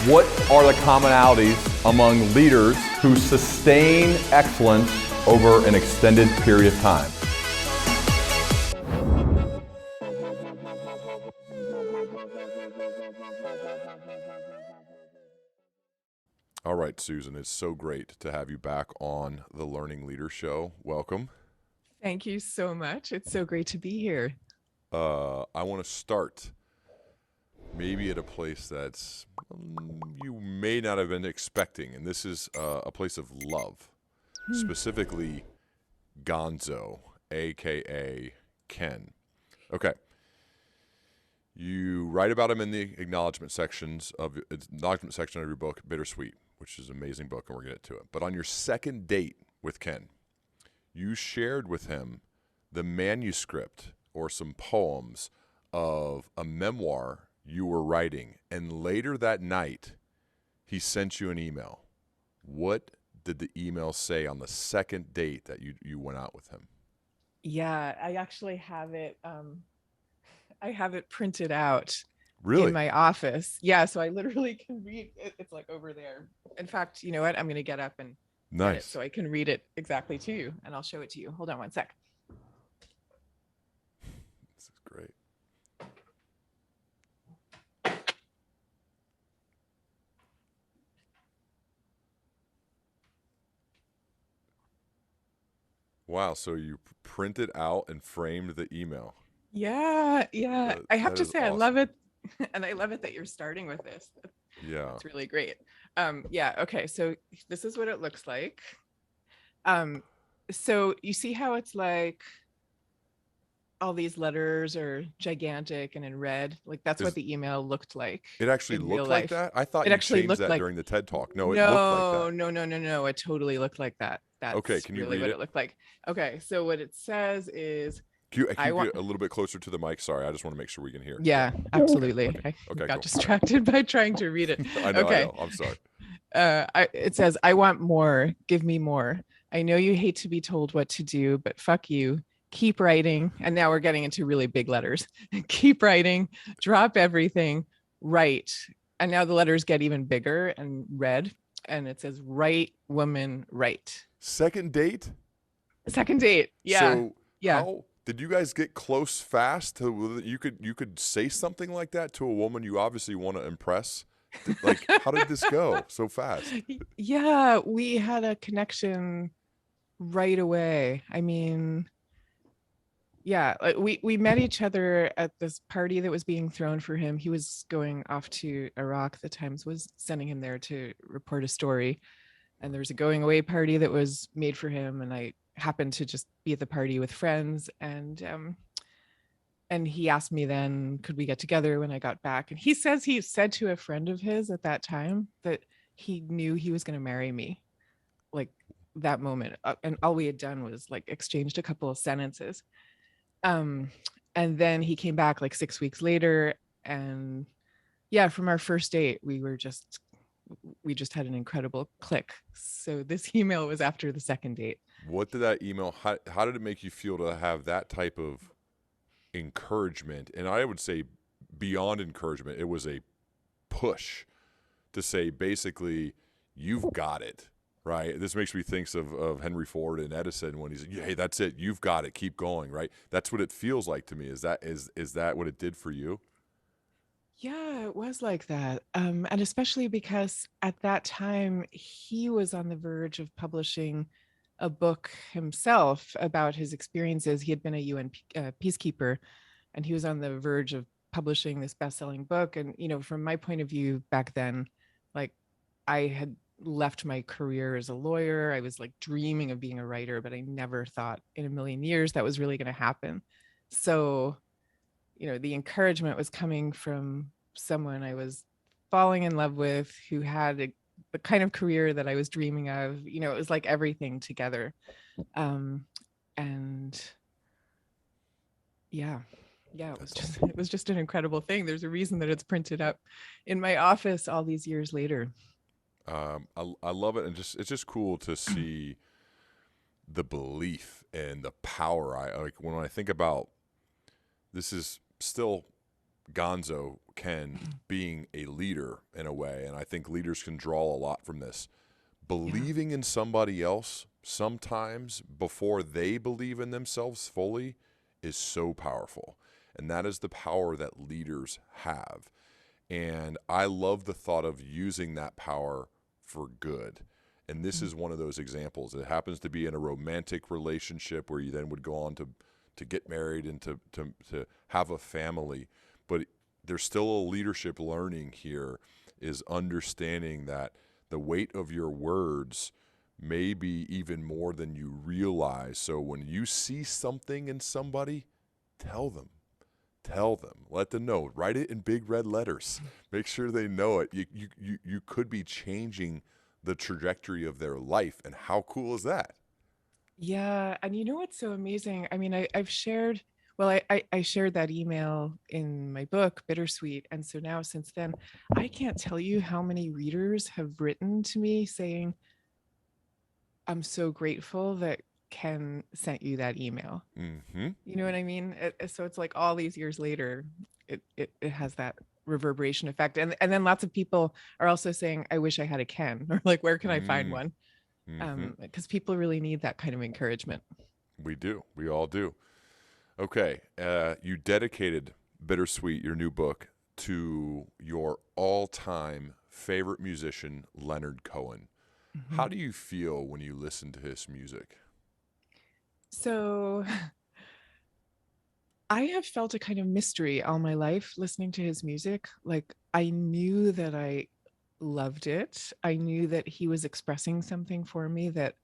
What are the commonalities among leaders who sustain excellence over an extended period of time? All right, Susan, it's so great to have you back on the Learning Leader Show. Welcome. Thank you so much. It's so great to be here. I want to start maybe at a place that's you may not have been expecting, and this is a place of love, specifically Gonzo, aka Ken. Okay. You write about him in the acknowledgement section of your book, Bittersweet, which is an amazing book, and we're going to get to it. But on your second date with Ken, you shared with him the manuscript or some poems of a memoir you were writing, and later that night, he sent you an email. What did the email say on the second date that you went out with him? Yeah, I actually have it. I have it printed out Really? in my office. Yeah, so I literally can read it. It's like over there. In fact, you know what? I'm going to get up and get it so I can read it exactly to you, and I'll show it to you. Hold on one sec. This is great. Wow, so you printed out and framed the email. Yeah. I have to say, awesome. I love it. And I love it that you're starting with this. Yeah. It's really great. Yeah. Okay. So this is what it looks like. So you see how it's like all these letters are gigantic and in red? Like that's what the email looked like. It actually looked like that? I thought you changed that during the TED Talk. No, it looked like that. No. It totally looked like that. That's okay, can you really read what it looked like. Okay. So what it says is, Can you get a little bit closer to the mic? Sorry, I just want to make sure we can hear. Yeah, absolutely. Okay, I got distracted by trying to read it. I know. I'm sorry. It says, I want more. Give me more. I know you hate to be told what to do, but fuck you. Keep writing. And now we're getting into really big letters. Keep writing. Drop everything. Write. And now the letters get even bigger and red. And it says, right, woman, right. Second date? Second date. Yeah. So how did you guys get close fast to you could say something like that to a woman you obviously want to impress? Like, how did this go so fast? Yeah, we had a connection right away. I mean, yeah, we met each other at this party that was being thrown for him. He was going off to Iraq. The Times was sending him there to report a story. And there was a going away party that was made for him. And I happened to just be at the party with friends. And he asked me then, could we get together when I got back? And he says he said to a friend of his at that time that he knew he was going to marry me, like that moment. And all we had done was like exchanged a couple of sentences. And then he came back like 6 weeks later. And yeah, from our first date, we just had an incredible click. So this email was after the second date. What did that email, how did it make you feel to have that type of encouragement? And I would say beyond encouragement, it was a push to say, basically, you've got it, right? This makes me think of Henry Ford and Edison when he said, hey, that's it. You've got it. Keep going, right? That's what it feels like to me. Is that what it did for you? Yeah, it was like that. And especially because at that time, he was on the verge of publishing a book himself about his experiences. He had been a UN peacekeeper, and he was on the verge of publishing this best-selling book. And, you know, from my point of view back then, like I had left my career as a lawyer. I was like dreaming of being a writer, but I never thought in a million years that was really going to happen. So, you know, the encouragement was coming from someone I was falling in love with, who had the kind of career that I was dreaming of. You know, it was like everything together. And yeah, it was just an incredible thing. There's a reason that it's printed up in my office all these years later. I love it. And it's just cool to see the belief and the power. When I think about, this is still Gonzo, Ken, being a leader in a way, and I think leaders can draw a lot from this. Believing in somebody else sometimes before they believe in themselves fully is so powerful. And that is the power that leaders have. And I love the thought of using that power for good. And this is one of those examples. It happens to be in a romantic relationship where you then would go on to get married and to have a family. But there's still a leadership learning here, is understanding that the weight of your words may be even more than you realize. So when you see something in somebody, tell them. Tell them. Let them know. Write it in big red letters. Make sure they know it. You could be changing the trajectory of their life. And how cool is that? Yeah. And you know what's so amazing? I mean, I've shared, well, I shared that email in my book, Bittersweet. And so now since then, I can't tell you how many readers have written to me saying, I'm so grateful that Ken sent you that email. Mm-hmm. You know what I mean? So it's like all these years later, it has that reverberation effect. And then lots of people are also saying, I wish I had a Ken, or like, where can I find one? Mm-hmm. Because people really need that kind of encouragement. We do. We all do. Okay. You dedicated Bittersweet, your new book, to your all-time favorite musician, Leonard Cohen. Mm-hmm. How do you feel when you listen to his music? So I have felt a kind of mystery all my life listening to his music. Like, I knew that I loved it. I knew that he was expressing something for me that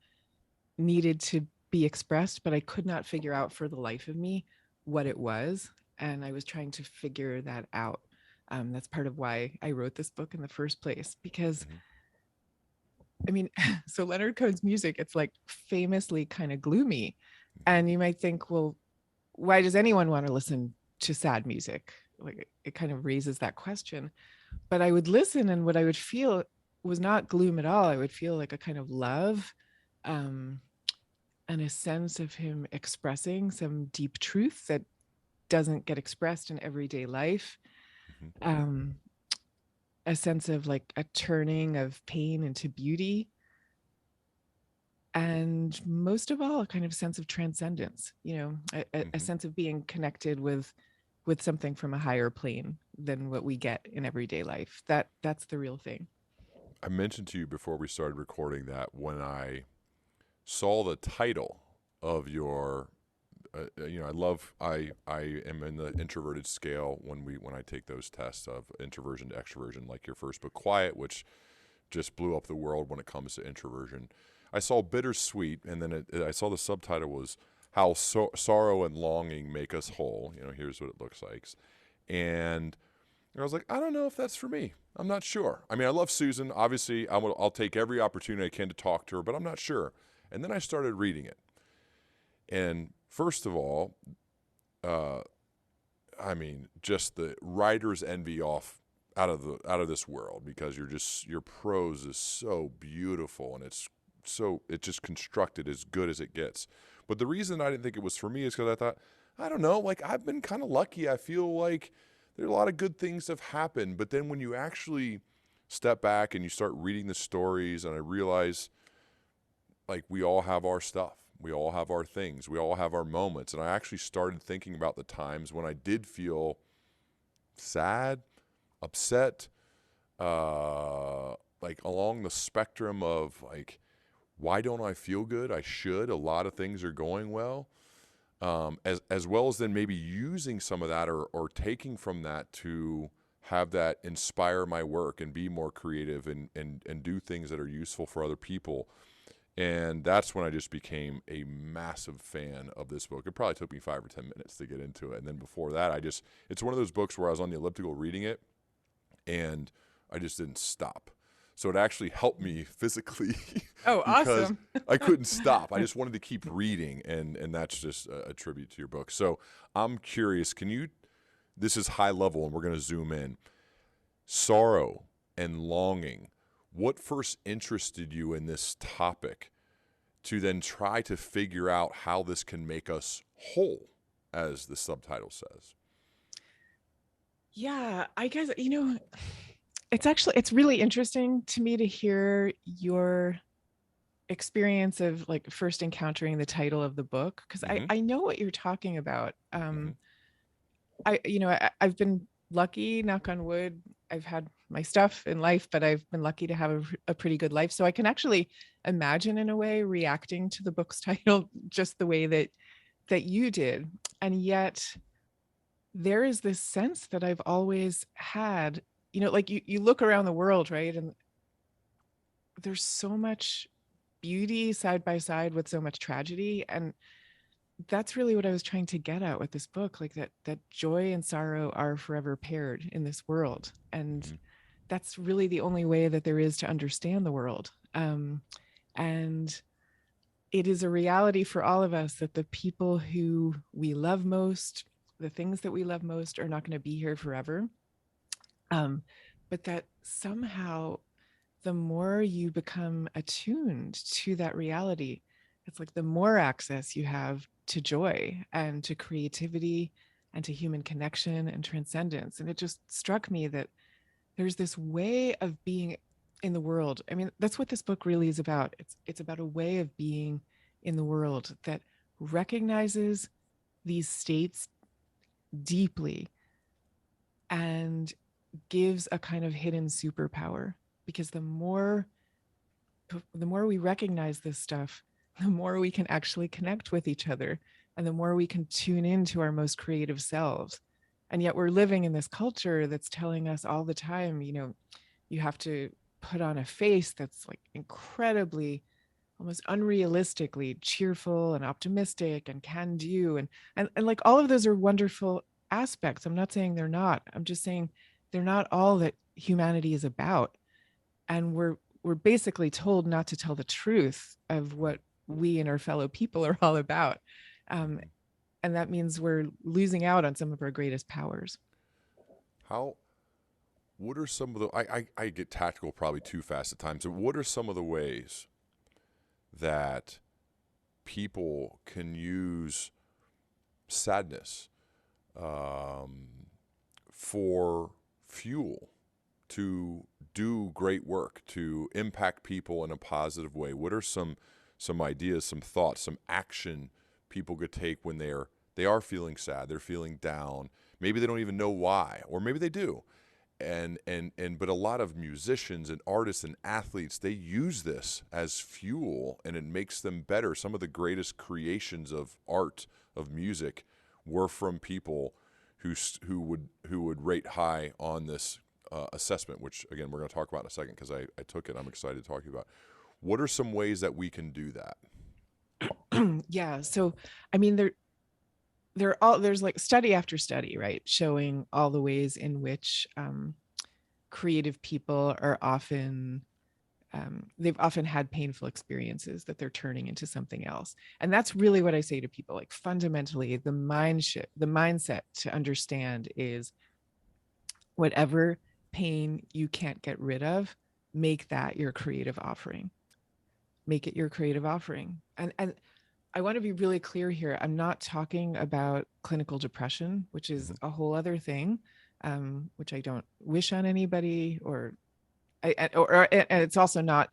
needed to be expressed, but I could not figure out for the life of me what it was. And I was trying to figure that out. That's part of why I wrote this book in the first place, because I mean, so Leonard Cohen's music, it's like famously kind of gloomy. And you might think, well, why does anyone want to listen to sad music? Like, it kind of raises that question. But I would listen, and what I would feel was not gloom at all. I would feel like a kind of love, and a sense of him expressing some deep truth that doesn't get expressed in everyday life. Um, a sense of like a turning of pain into beauty. And most of all, a kind of sense of transcendence, a sense of being connected with something from a higher plane than what we get in everyday life. That's the real thing. I mentioned to you before we started recording that when I saw the title of your, I am in the introverted scale when I take those tests of introversion to extroversion, like your first book, Quiet, which just blew up the world when it comes to introversion. I saw Bittersweet, and then I saw the subtitle was How Sorrow and Longing Make Us Whole. Here's what it looks like. And I was like, I don't know if that's for me. I'm not sure. I mean, I love Susan. Obviously, I'll take every opportunity I can to talk to her, but I'm not sure. And then I started reading it. And first of all, I mean, just the writer's envy out of this world, because your prose is so beautiful, and it's just constructed as good as it gets. But the reason I didn't think it was for me is because I thought, I don't know, like, I've been kind of lucky. I feel like there are a lot of good things that have happened. But then when you actually step back and you start reading the stories, and I realize, like, we all have our stuff. We all have our things. We all have our moments. And I actually started thinking about the times when I did feel sad, upset, like along the spectrum of, like, why don't I feel good? I should. A lot of things are going well. As well as then maybe using some of that or taking from that to have that inspire my work and be more creative and do things that are useful for other people. And that's when I just became a massive fan of this book. It probably took me 5 or 10 minutes to get into it. And then before that, it's one of those books where I was on the elliptical reading it, and I just didn't stop. So it actually helped me physically. Oh, because awesome. I couldn't stop. I just wanted to keep reading, and that's just a tribute to your book. So I'm curious, this is high level, and we're going to zoom in. Sorrow and longing. What first interested you in this topic to then try to figure out how this can make us whole, as the subtitle says? Yeah, I guess, it's really interesting to me to hear your experience of like first encountering the title of the book, because Mm-hmm. I know what you're talking about. Mm-hmm. I've been lucky, knock on wood. I've had my stuff in life, but I've been lucky to have a pretty good life. So I can actually imagine in a way reacting to the book's title just the way that you did. And yet there is this sense that I've always had, like you look around the world, right? And there's so much beauty side by side with so much tragedy. And that's really what I was trying to get at with this book, like that joy and sorrow are forever paired in this world. And Mm-hmm. that's really the only way that there is to understand the world. And it is a reality for all of us that the people who we love most, the things that we love most, are not going to be here forever. But that somehow the more you become attuned to that reality, it's like the more access you have to joy and to creativity and to human connection and transcendence. And it just struck me that there's this way of being in the world. I mean, that's what this book really is about. It's about a way of being in the world that recognizes these states deeply and gives a kind of hidden superpower, because the more we recognize this stuff, the more we can actually connect with each other, and the more we can tune into our most creative selves. And yet we're living in this culture that's telling us all the time, you have to put on a face that's like incredibly, almost unrealistically cheerful and optimistic and can do. And like all of those are wonderful aspects. I'm not saying they're not. I'm just saying they're not all that humanity is about. And we're basically told not to tell the truth of what we and our fellow people are all about. Um, and that means we're losing out on some of our greatest powers. How? What are some of the? I get tactical probably too fast at times. So what are some of the ways that people can use sadness for fuel to do great work, to impact people in a positive way? What are some ideas, some thoughts, some action people could take when they are feeling sad, they're feeling down, maybe they don't even know why, or maybe they do. And but a lot of musicians and artists and athletes, they use this as fuel and it makes them better. Some of the greatest creations of art, of music, were from people who would rate high on this assessment, which again we're going to talk about in a second because I took it. I'm excited to talk to you about. What are some ways that we can do that? Yeah. So, I mean, there's like study after study, right, showing all the ways in which creative people are often they've often had painful experiences that they're turning into something else. And that's really what I say to people. Like fundamentally, the mindset to understand is whatever pain you can't get rid of, make that your creative offering. Make it your creative offering. And I want to be really clear here. I'm not talking about clinical depression, which is Mm-hmm. a whole other thing, which I don't wish on anybody, and it's also not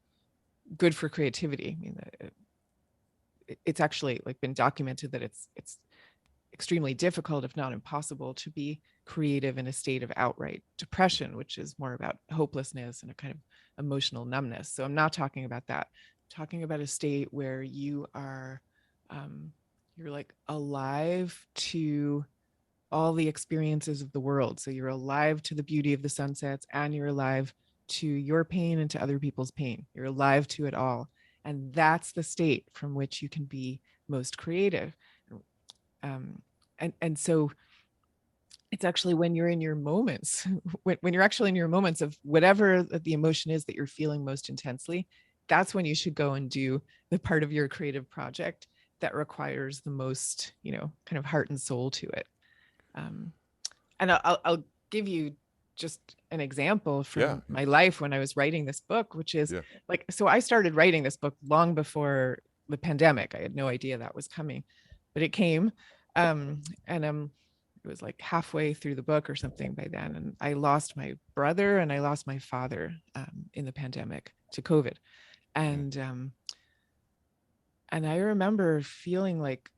good for creativity. I mean, it's actually like been documented that it's extremely difficult, if not impossible, to be creative in a state of outright depression, which is more about hopelessness and a kind of emotional numbness. So I'm not talking about that. I'm talking about a state where you are you're like alive to all the experiences of the world. So you're alive to the beauty of the sunsets, and you're alive to your pain and to other people's pain. You're alive to it all. And that's the state from which you can be most creative. Um, and so it's actually when you're in your moments, when you're actually in your moments of whatever the emotion is that you're feeling most intensely, that's when you should go and do the part of your creative project that requires the most, kind of heart and soul to it. Um, and I'll give you just an example Yeah, from my life when I was writing this book, which is yeah. like, so I started writing this book long before the pandemic. I had no idea that was coming, but it came. And it was like halfway through the book or something by then, and I lost my brother and I lost my father in the pandemic to COVID. And I remember feeling like,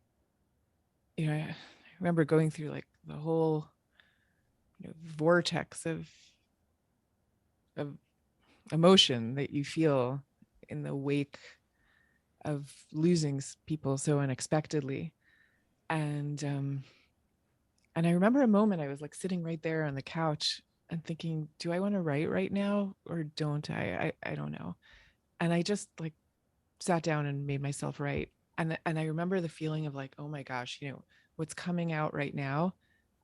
I remember going through like the whole vortex of emotion that you feel in the wake of losing people so unexpectedly. And I remember a moment I was like sitting right there on the couch and thinking, do I want to write right now or don't I don't know. And I just like sat down and made myself write. And I remember the feeling of like, oh my gosh, what's coming out right now,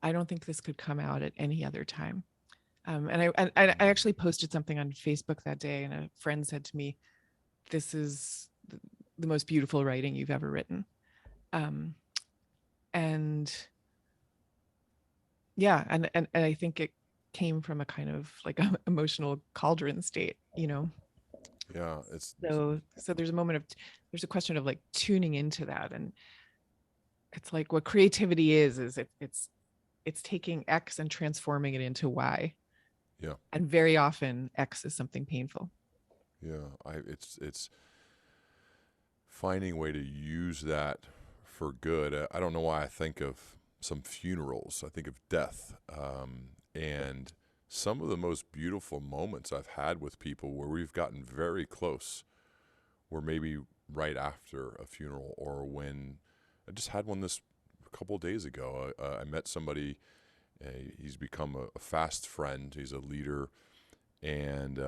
I don't think this could come out at any other time. And I actually posted something on Facebook that day, and a friend said to me, this is the most beautiful writing you've ever written. And yeah, and I think it came from a kind of like emotional cauldron state. Yeah, So there's a question of like tuning into that. And it's like what creativity is it's taking X and transforming it into Y. yeah, And very often X is something painful. yeah. It's finding a way to use that for good. I don't know why I think of some funerals. I think of death, and some of the most beautiful moments I've had with people where we've gotten very close were maybe right after a funeral, or when I just had one this a couple of days ago. I met somebody. He's become a fast friend. He's a leader, and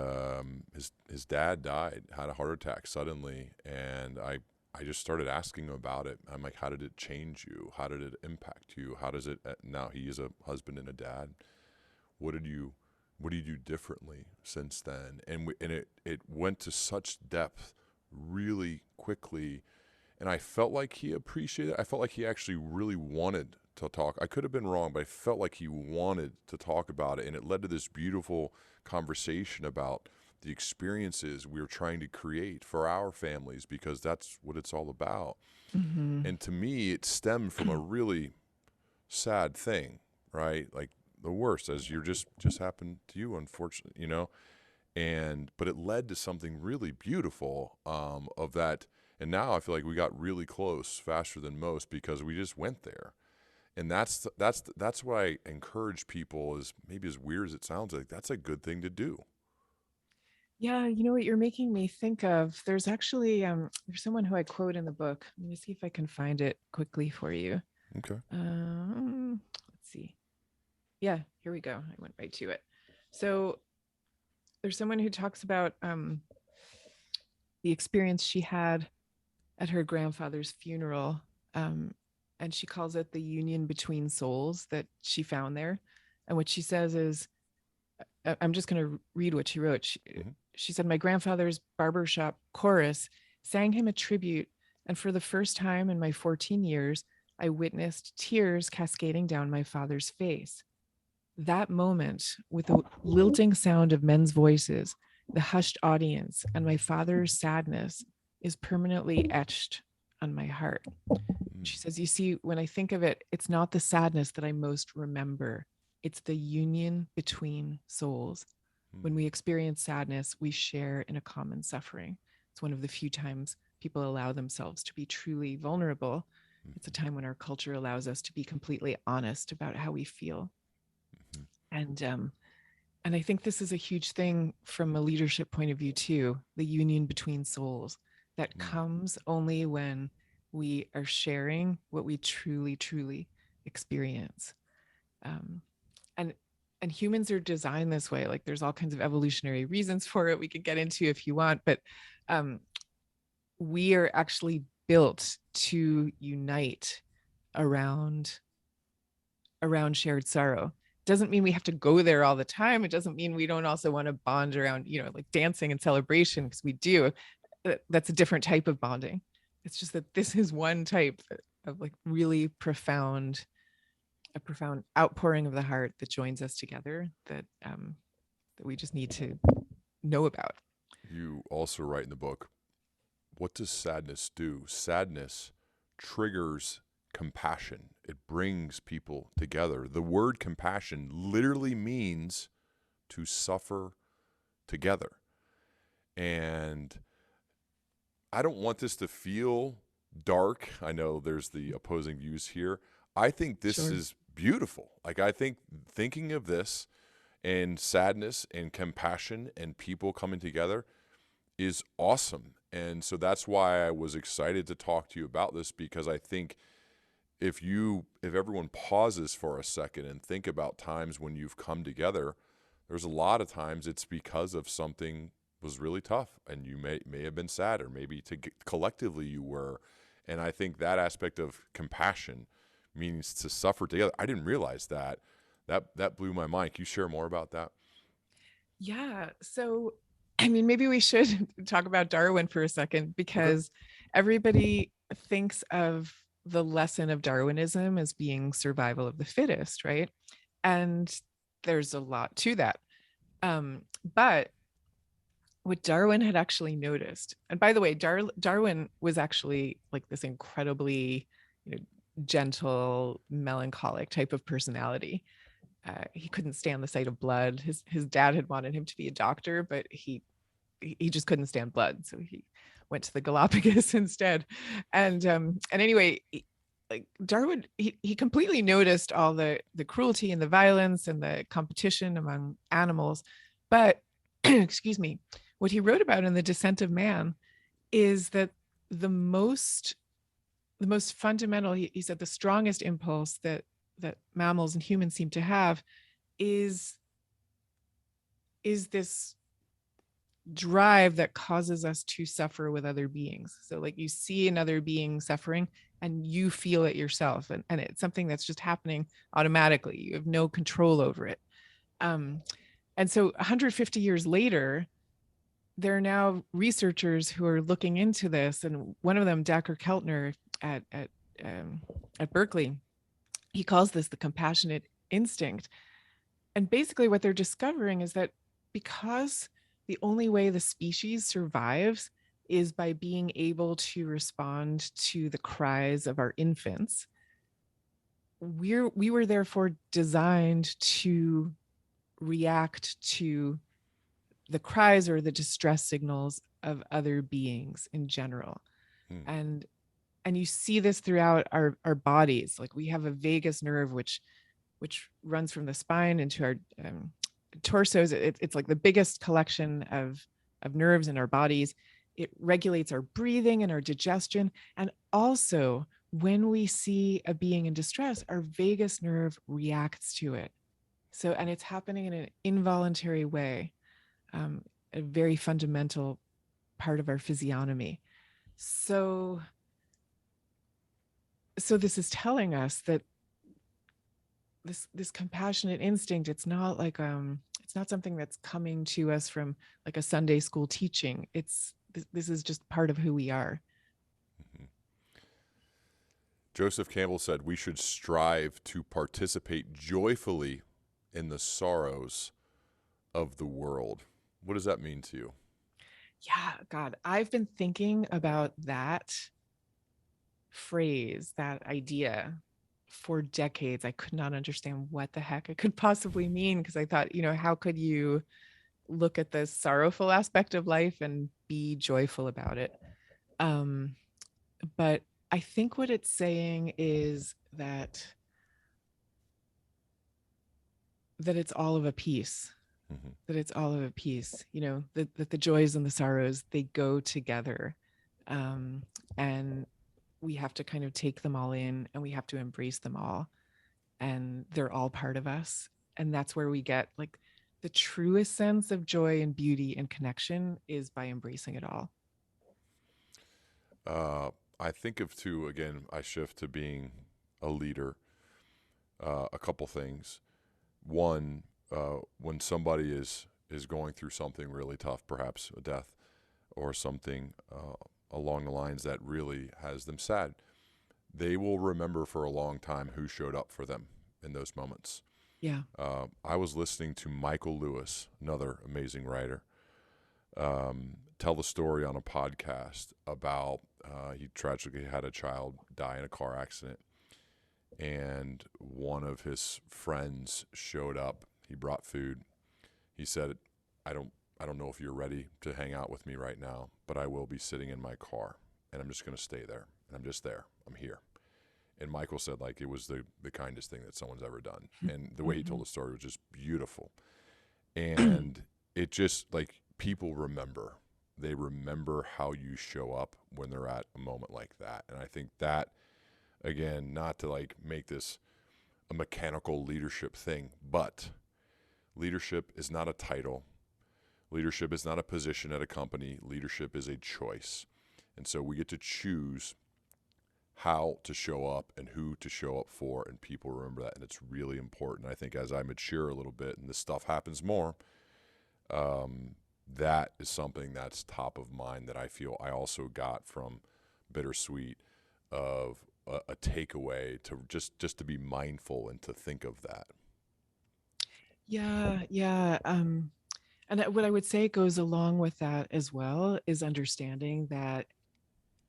his dad died, had a heart attack suddenly, and I just started asking him about it. I'm like, how did it change you? How did it impact you? How does it now? He is a husband and a dad. What did you do differently since then? And it went to such depth really quickly, and I felt like he appreciated it. I felt like he actually really wanted to talk. I could have been wrong, but I felt like he wanted to talk about it, and it led to this beautiful conversation about the experiences we were trying to create for our families, because that's what it's all about. Mm-hmm. And to me, it stemmed from a really sad thing, right? Like the worst, as you just happened to you, unfortunately, but it led to something really beautiful, of that. And now I feel like we got really close faster than most because we just went there. And that's what I encourage people, is maybe as weird as it sounds, like that's a good thing to do. Yeah, you know what you're making me think of? There's actually there's someone who I quote in the book. Let me see if I can find it quickly for you. Okay. Let's see. Yeah, here we go. I went right to it. So there's someone who talks about the experience she had at her grandfather's funeral. And she calls it the union between souls that she found there. And what she says is, I'm just going to read what she wrote. She said, my grandfather's barbershop chorus sang him a tribute. And for the first time in my 14 years, I witnessed tears cascading down my father's face. That moment, with the lilting sound of men's voices, the hushed audience, and my father's sadness, is permanently etched on my heart. She says, you see, when I think of it, it's not the sadness that I most remember. It's the union between souls. When we experience sadness, we share in a common suffering. It's one of the few times people allow themselves to be truly vulnerable. It's a time when our culture allows us to be completely honest about how we feel. And I think this is a huge thing from a leadership point of view too, the union between souls that comes only when we are sharing what we truly, truly experience. Um, and humans are designed this way. Like there's all kinds of evolutionary reasons for it we could get into if you want, but we are actually built to unite around shared sorrow. Doesn't mean we have to go there all the time. It doesn't mean we don't also want to bond around, like dancing and celebration, because we do. That's a different type of bonding. It's just that this is one type of like really profound outpouring of the heart that joins us together, that we just need to know about. You also write in the book, what does sadness do? Sadness triggers compassion. It brings people together. The word compassion literally means to suffer together. And I don't want this to feel dark. I know there's the opposing views here. I think this Sure. is beautiful. Like, I think thinking of this and sadness and compassion and people coming together is awesome. And so that's why I was excited to talk to you about this, because I think if everyone pauses for a second and think about times when you've come together, there's a lot of times it's because of something was really tough, and you may have been sad, or maybe collectively you were. And I think that aspect of compassion means to suffer together. I didn't realize that. That blew my mind. Can you share more about that? Yeah. So, I mean, maybe we should talk about Darwin for a second, because everybody thinks of the lesson of Darwinism as being survival of the fittest, right? And there's a lot to that. But what Darwin had actually noticed, and by the way, Darwin was actually like this incredibly, gentle, melancholic type of personality. He couldn't stand the sight of blood. His dad had wanted him to be a doctor, but he just couldn't stand blood, so he went to the Galapagos instead. And anyway, like Darwin, he completely noticed all the cruelty and the violence and the competition among animals, but excuse me, what he wrote about in The Descent of Man is that the most fundamental, he said, the strongest impulse that mammals and humans seem to have is this drive that causes us to suffer with other beings. So like you see another being suffering and you feel it yourself, and it's something that's just happening automatically. You have no control over it. And so 150 years later, there are now researchers who are looking into this, and one of them, Dacher Keltner at Berkeley, he calls this the compassionate instinct. And basically what they're discovering is that because the only way the species survives is by being able to respond to the cries of our infants, we were therefore designed to react to the cries or the distress signals of other beings in general. And you see this throughout our bodies. Like we have a vagus nerve which runs from the spine into our torsos. It's like the biggest collection of nerves in our bodies. It regulates our breathing and our digestion. And also, when we see a being in distress, our vagus nerve reacts to it. So, and it's happening in an involuntary way, a very fundamental part of our physiognomy. So this is telling us that this compassionate instinct, it's not like it's not something that's coming to us from like a Sunday school teaching. This is just part of who we are. Mm-hmm. Joseph Campbell said we should strive to participate joyfully in the sorrows of the world. What does that mean to you? Yeah, God, I've been thinking about that phrase, that idea for decades. I could not understand what the heck it could possibly mean, because I thought, how could you look at the sorrowful aspect of life and be joyful about it? But I think what it's saying is that it's all of a piece. Mm-hmm. That it's all of a piece, that the joys and the sorrows, they go together. And we have to kind of take them all in, and we have to embrace them all. And they're all part of us. And that's where we get like the truest sense of joy and beauty and connection, is by embracing it all. I think of two, again, I shift to being a leader. A couple things. One, when somebody is going through something really tough, perhaps a death or something along the lines that really has them sad, they will remember for a long time who showed up for them in those moments. Yeah. I was listening to Michael Lewis, another amazing writer, tell the story on a podcast about he tragically had a child die in a car accident. and one of his friends showed up. He brought food. He said, I don't know if you're ready to hang out with me right now, but I will be sitting in my car, and I'm just going to stay there. And I'm just there. I'm here. And Michael said, like, it was the kindest thing that someone's ever done. And the way he told the story was just beautiful. And it just, like, people remember. They remember how you show up when they're at a moment like that. And I think that, again, not to, like, make this a mechanical leadership thing, but leadership is not a title. Leadership is not a position at a company. Leadership is a choice. And so we get to choose how to show up and who to show up for, and people remember that, and it's really important. I think as I mature a little bit and this stuff happens more, that is something that's top of mind that I feel I also got from Bittersweet, of a takeaway to just to be mindful and to think of that. Yeah. And what I would say goes along with that as well is understanding that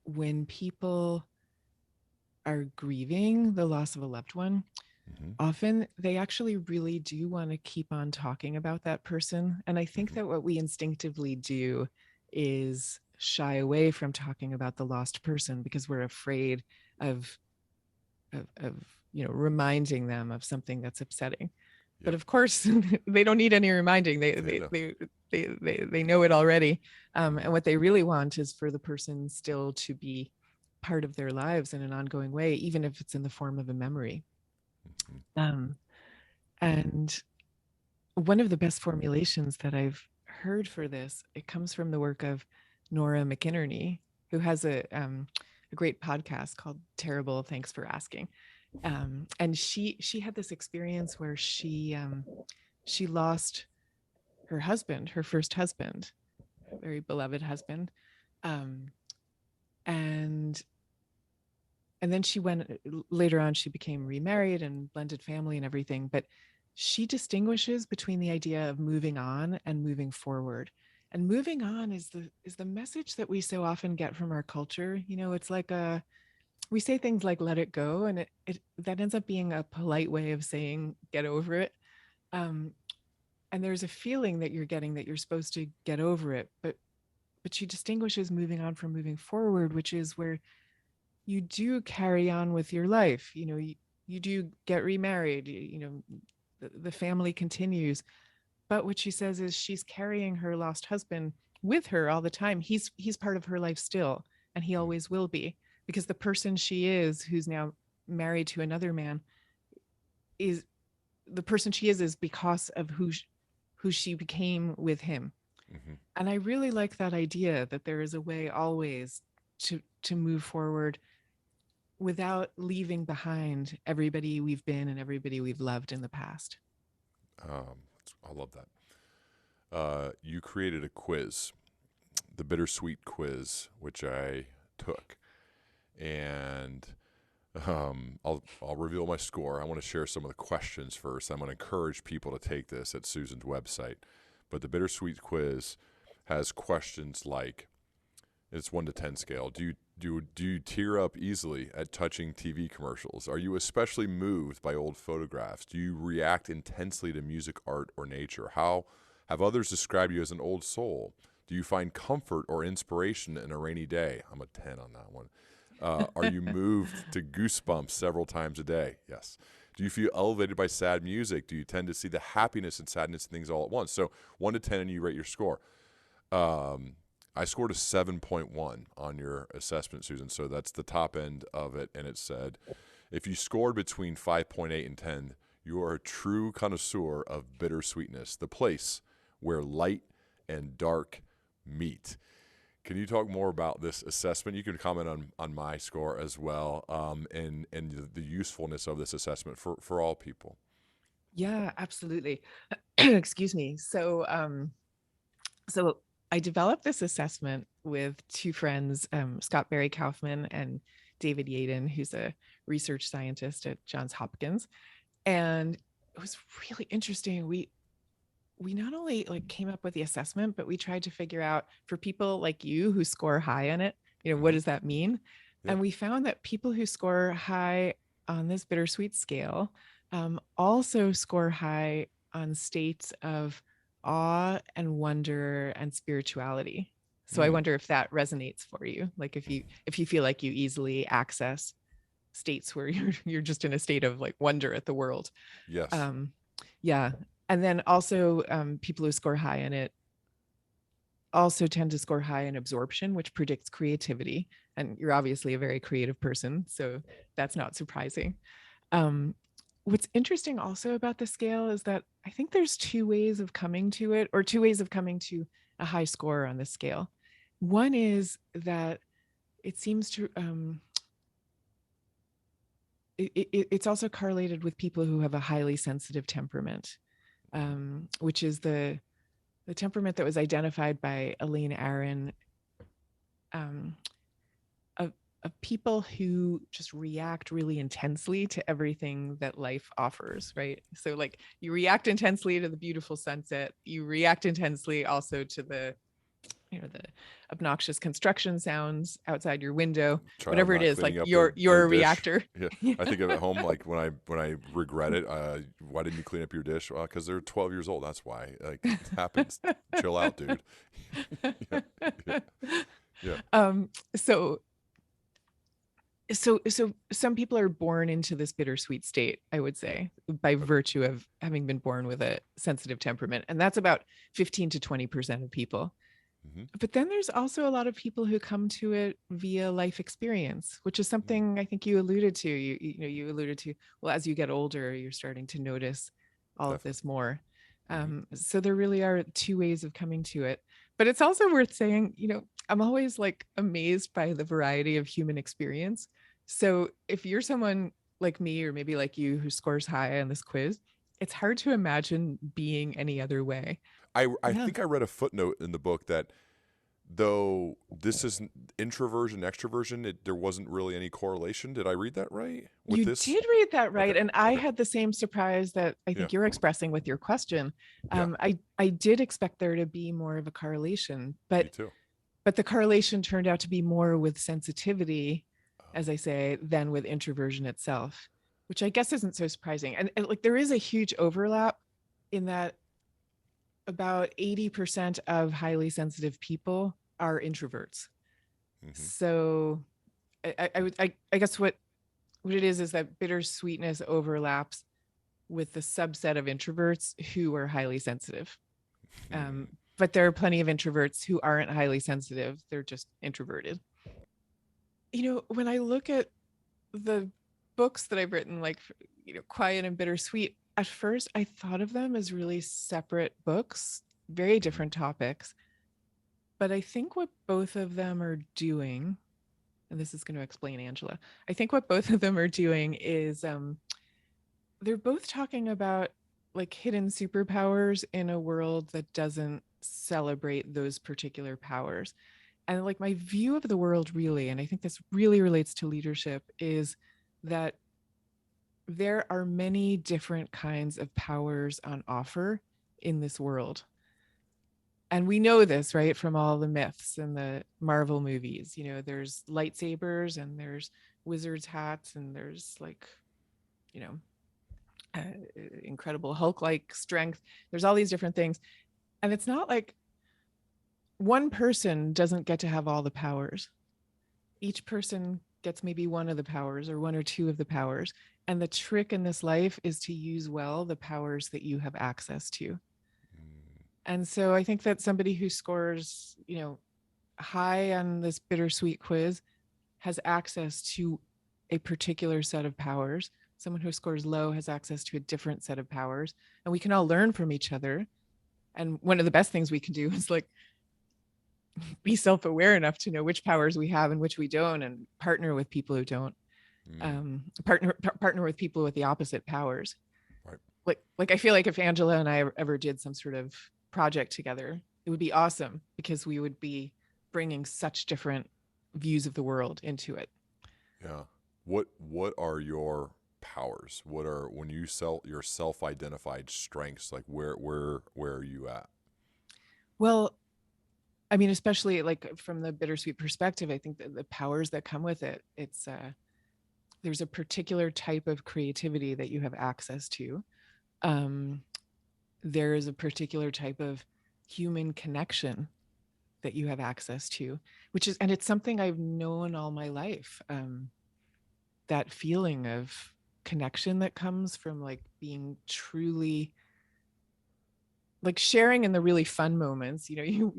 when people are grieving the loss of a loved one, often they actually really do want to keep on talking about that person. And I think that what we instinctively do is shy away from talking about the lost person because we're afraid of reminding them of something that's upsetting. But of course, they don't need any reminding. They know it already. And what they really want is for the person still to be part of their lives in an ongoing way, even if it's in the form of a memory. And one of the best formulations that I've heard for this, it comes from the work of Nora McInerney, who has a great podcast called Terrible, Thanks for Asking. And she had this experience where she lost her husband, her first husband, a very beloved husband, and then she went later on. She became remarried and blended family and everything. But she distinguishes between the idea of moving on and moving forward. And moving on is the message that we so often get from our culture. It's like we say things like "let it go," and it that ends up being a polite way of saying "get over it." And there's a feeling that you're getting that you're supposed to get over it, but she distinguishes moving on from moving forward, which is where you do carry on with your life. You do get remarried. The family continues. But what she says is she's carrying her lost husband with her all the time. He's part of her life still, and he always will be, because the person she is, who's now married to another man, is the person she is because of who she became with him. And I really like that idea that there is a way always to move forward without leaving behind everybody we've been and everybody we've loved in the past. I love that. You created a quiz, the Bittersweet quiz, which I took, and I'll reveal my score. I want to share some of the questions first. I'm going to encourage people to take this at Susan's website. But the Bittersweet quiz has questions like, it's 1 to 10 scale. Do you tear up easily at touching TV commercials? Are you especially moved by old photographs? Do you react intensely to music, art, or nature? How have others described you as an old soul? Do you find comfort or inspiration in a rainy day? I'm a 10 on that one. Are you moved to goosebumps several times a day? Yes. Do you feel elevated by sad music? Do you tend to see the happiness and sadness of things all at once? So 1 to 10, and you rate your score. I scored a 7.1 on your assessment, Susan. So that's the top end of it. And it said, if you scored between 5.8 and 10, you are a true connoisseur of bittersweetness, the place where light and dark meet. Can you talk more about this assessment? You can comment on my score as well, and the usefulness of this assessment for all people. Yeah, absolutely. Excuse me. So I developed this assessment with two friends, Scott Barry Kaufman and David Yaden, who's a research scientist at Johns Hopkins. And it was really interesting. We not only came up with the assessment, but we tried to figure out, for people like you who score high on it, what does that mean? Yeah. And we found that people who score high on this bittersweet scale also score high on states of awe and wonder and spirituality. So I wonder if that resonates for you. Like if you feel like you easily access states where you're just in a state of like wonder at the world. Yes. Yeah. And then also people who score high in it also tend to score high in absorption, which predicts creativity. And you're obviously a very creative person, so that's not surprising. What's interesting also about the scale is that I think there's two ways of coming to it, or two ways of coming to a high score on the scale. One is that it seems to it's also correlated with people who have a highly sensitive temperament, which is the temperament that was identified by Elaine Aron, of people who just react really intensely to everything that life offers, right? So like you react intensely to the beautiful sunset, you react intensely also to the obnoxious construction sounds outside your window, whatever it is, like you're a reactor. Yeah. I think of at home, like when I regret it, why didn't you clean up your dish? Well, because they're 12 years old. That's why. Like it happens. Chill out, dude. Yeah. So some people are born into this bittersweet state, I would say, by virtue of having been born with a sensitive temperament. And that's about 15 to 20% of people. But then there's also a lot of people who come to it via life experience, which is something I think you alluded to. You alluded to, well, as you get older, you're starting to notice all of this more. So there really are two ways of coming to it. But it's also worth saying, I'm always like amazed by the variety of human experience. So if you're someone like me, or maybe like you, who scores high on this quiz, it's hard to imagine being any other way. I think I read a footnote in the book that though this is introversion, extroversion, there wasn't really any correlation. Did I read that right? You did read that right. Okay. And I had the same surprise that I think you're expressing with your question. I did expect there to be more of a correlation, but the correlation turned out to be more with sensitivity, as I say, than with introversion itself, which I guess isn't so surprising. And like there is a huge overlap in that about 80% of highly sensitive people are introverts. So I guess what it is that bittersweetness overlaps with the subset of introverts who are highly sensitive. But there are plenty of introverts who aren't highly sensitive. They're just introverted. When I look at the books that I've written, like, Quiet and Bittersweet, at first I thought of them as really separate books, very different topics. But I think what both of them are doing, and this is going to explain Angela, I think what both of them are doing is they're both talking about like hidden superpowers in a world that doesn't celebrate those particular powers. And like my view of the world really, and I think this really relates to leadership, is that there are many different kinds of powers on offer in this world. And we know this, right, from all the myths and the Marvel movies. There's lightsabers and there's wizards' hats and there's like, incredible Hulk-like strength. There's all these different things. And it's not like one person doesn't get to have all the powers. Each person gets maybe one of the powers or one or two of the powers. And the trick in this life is to use well the powers that you have access to. And so I think that somebody who scores, high on this bittersweet quiz has access to a particular set of powers. Someone who scores low has access to a different set of powers. And we can all learn from each other. And one of the best things we can do is like be self-aware enough to know which powers we have and which we don't, and partner with people who don't. Partner with people with the opposite powers. Right. Like I feel like if Angela and I ever did some sort of project together, it would be awesome because we would be bringing such different views of the world into it. Yeah. What are your powers? What are, when you sell your self-identified strengths, like where are you at? Well, I mean, especially like from the bittersweet perspective, I think that the powers that come with it, it's there's a particular type of creativity that you have access to. There is a particular type of human connection that you have access to, and it's something I've known all my life. That feeling of connection that comes from like being truly, like sharing in the really fun moments. You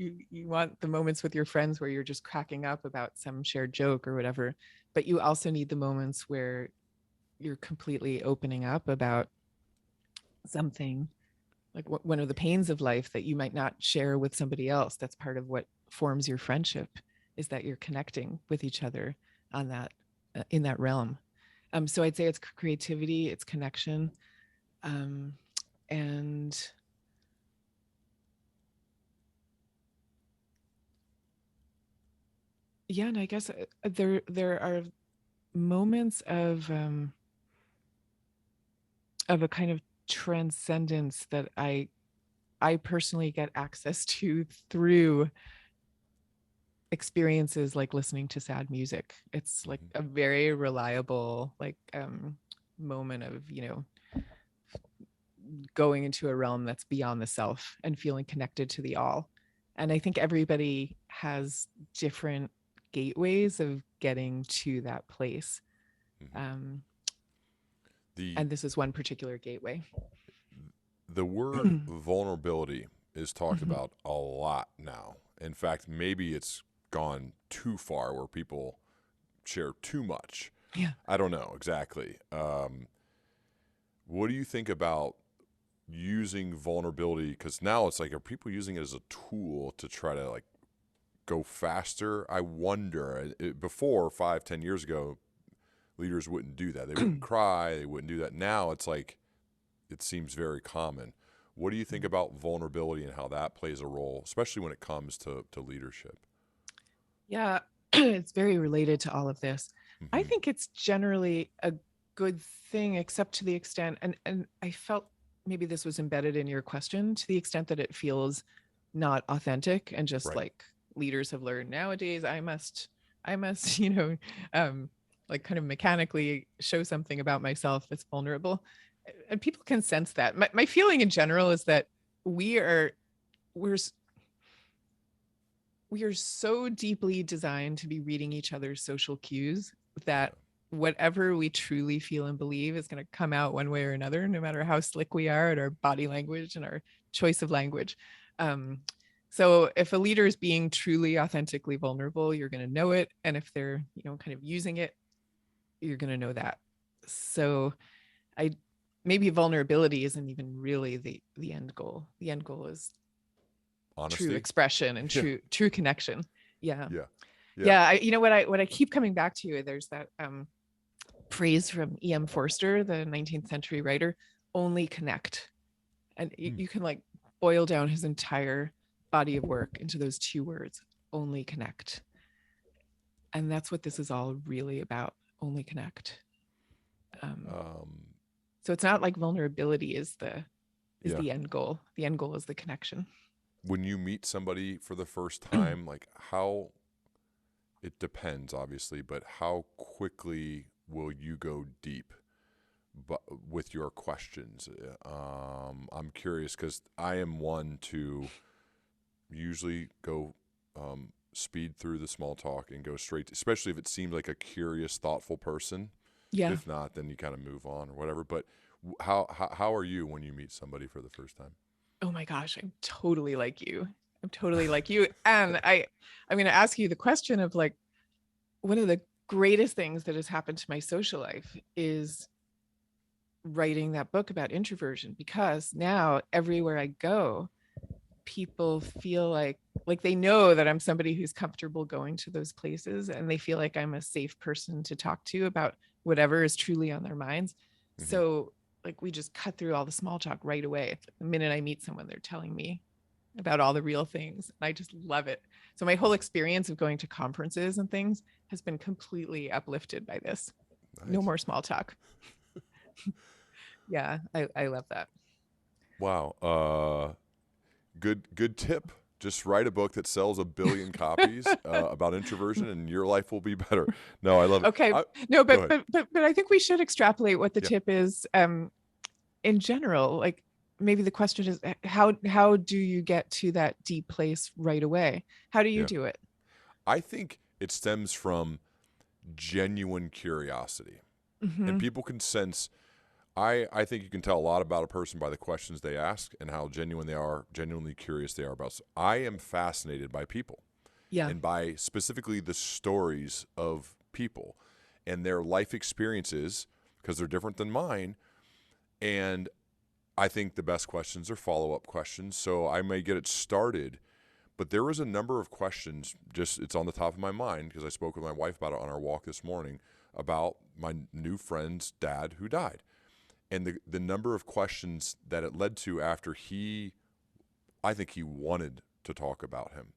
want the moments with your friends where you're just cracking up about some shared joke or whatever, but you also need the moments where you're completely opening up about something, like one of the pains of life that you might not share with somebody else. That's part of what forms your friendship, is that you're connecting with each other on that, in that realm. So I'd say it's creativity, it's connection, and yeah, and I guess there are moments of a kind of transcendence that I personally get access to through experiences like listening to sad music. It's like a very reliable, like moment of, going into a realm that's beyond the self and feeling connected to the all. And I think everybody has different gateways of getting to that place. And this is one particular gateway. The word vulnerability is talked about a lot now. In fact, maybe it's gone too far where people share too much. Yeah. I don't know exactly. What do you think about using vulnerability? Because now it's like, are people using it as a tool to try to like go faster? I wonder. Before 5-10 years ago, leaders wouldn't do that. They wouldn't cry. They wouldn't do that. Now it's like, it seems very common. What do you think about vulnerability and how that plays a role, especially when it comes to leadership? Yeah, it's very related to all of this. I think it's generally a good thing, except to the extent, and I felt maybe this was embedded in your question, to the extent that it feels not authentic and just Right. like leaders have learned nowadays, I must, like kind of mechanically show something about myself that's vulnerable. And people can sense that. My feeling in general is that we're so deeply designed to be reading each other's social cues that whatever we truly feel and believe is going to come out one way or another, no matter how slick we are at our body language and our choice of language. So if a leader is being truly authentically vulnerable, you're going to know it. And if they're, kind of using it, you're going to know that. So maybe vulnerability isn't even really the end goal. The end goal is Honesty? True expression and true connection. Yeah. What I keep coming back to, there's that phrase from E.M. Forster, the 19th century writer, only connect. And you can like boil down his entire body of work into those two words, only connect. And that's what this is all really about, only connect. So it's not like vulnerability is the end goal. The end goal is the connection. When you meet somebody for the first time, like how, it depends obviously, but how quickly will you go deep with your questions? I'm curious because I am one to usually go speed through the small talk and go straight, especially if it seems like a curious, thoughtful person. Yeah. If not, then you kind of move on or whatever. But how are you when you meet somebody for the first time? Oh my gosh, I'm totally like you. And I'm going to ask you the question of like, one of the greatest things that has happened to my social life is writing that book about introversion, because now everywhere I go, people feel like they know that I'm somebody who's comfortable going to those places, and they feel like I'm a safe person to talk to about whatever is truly on their minds. So like we just cut through all the small talk right away. It's like the minute I meet someone, they're telling me about all the real things. And I just love it. So my whole experience of going to conferences and things has been completely uplifted by this. Nice. No more small talk. Yeah, I love that. Wow. Good tip. Just write a book that sells 1 billion copies about introversion, and your life will be better. No, I love it. Okay. No, Go but I think we should extrapolate what the Yeah. tip is in general. Like maybe the question is how do you get to that deep place right away? How do you Yeah. do it? I think it stems from genuine curiosity. And Mm-hmm. people can sense, I think you can tell a lot about a person by the questions they ask and how genuine they are, genuinely curious they are about. So I am fascinated by people Yeah. and by specifically the stories of people and their life experiences, because they're different than mine. And I think the best questions are follow-up questions. So I may get it started, but there was a number of questions, just it's on the top of my mind because I spoke with my wife about it on our walk this morning about my new friend's dad who died. And the number of questions that it led to after I think he wanted to talk about him.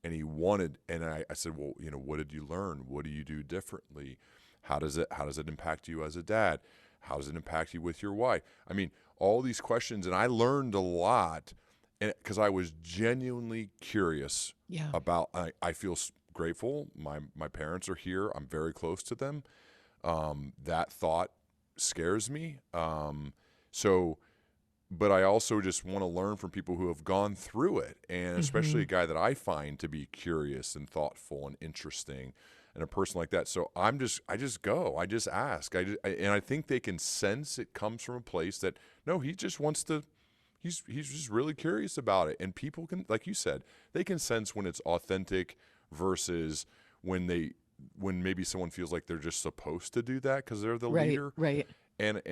And he wanted, and I said, well, what did you learn? What do you do differently? How does it impact you as a dad? How does it impact you with your wife? I mean, all these questions, and I learned a lot, and because I was genuinely curious Yeah. about. I feel grateful. My parents are here. I'm very close to them. That thought scares me. But I also just want to learn from people who have gone through it, and especially a guy that I find to be curious and thoughtful and interesting, and a person like that. So I just go, I just ask, and I think they can sense it comes from a place that no, he just wants to. He's just really curious about it, and people can, like you said, they can sense when it's authentic versus when maybe someone feels like they're just supposed to do that because they're the leader. Right. And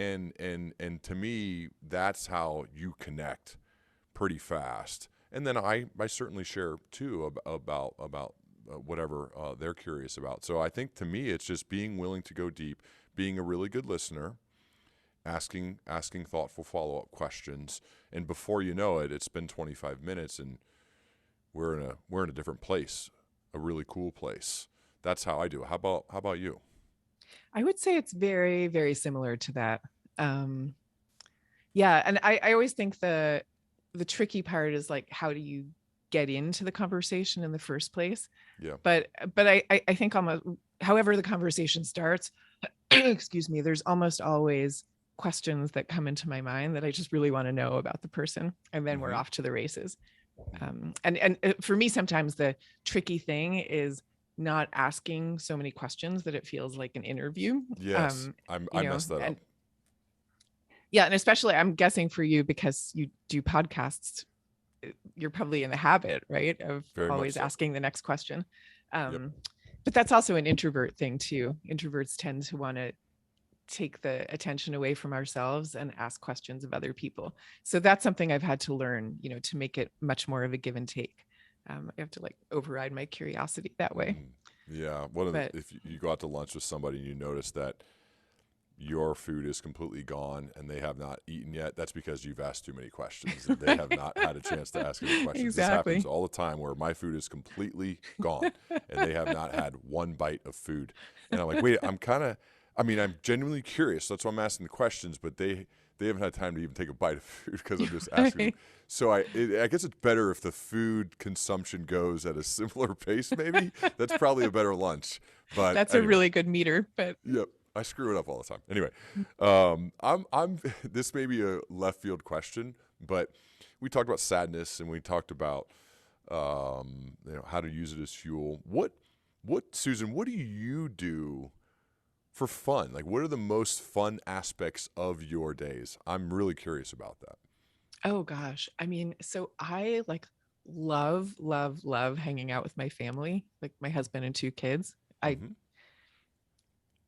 to me, that's how you connect pretty fast. And then I certainly share too about whatever they're curious about. So I think to me, it's just being willing to go deep, being a really good listener, asking thoughtful follow-up questions, and before you know it, it's been 25 minutes and we're in a different place, a really cool place. That's how I do it. How about you? I would say it's very, very similar to that. Yeah. And I always think the tricky part is like, how do you get into the conversation in the first place? Yeah. But I think almost however the conversation starts, excuse me, there's almost always questions that come into my mind that I just really want to know about the person. And then we're off to the races. And for me, sometimes the tricky thing is not asking so many questions that it feels like an interview. Yes, I messed that up. Yeah, and especially I'm guessing for you because you do podcasts, you're probably in the habit, right, of Very always much so. asking the next question. Yep. But that's also an introvert thing too. Introverts tend to want to take the attention away from ourselves and ask questions of other people. So that's something I've had to learn, to make it much more of a give and take. I have to like override my curiosity that way. Yeah. If you go out to lunch with somebody and you notice that your food is completely gone and they have not eaten yet, that's because you've asked too many questions and they have not had a chance to ask any questions. Exactly. This happens all the time where my food is completely gone and they have not had one bite of food. And I'm like, wait, I'm genuinely curious. That's why I'm asking the questions, but they haven't had time to even take a bite of food because I'm just asking them. So I guess it's better if the food consumption goes at a similar pace, maybe. That's probably a better lunch. But that's anyway. a really good meter, but Yep. I screw it up all the time. Anyway, I'm this may be a left field question, but we talked about sadness and we talked about how to use it as fuel. What Susan, what do you do for fun? Like, what are the most fun aspects of your days? I'm really curious about that. oh gosh, I mean, so I like love hanging out with my family, like my husband and 2 kids. I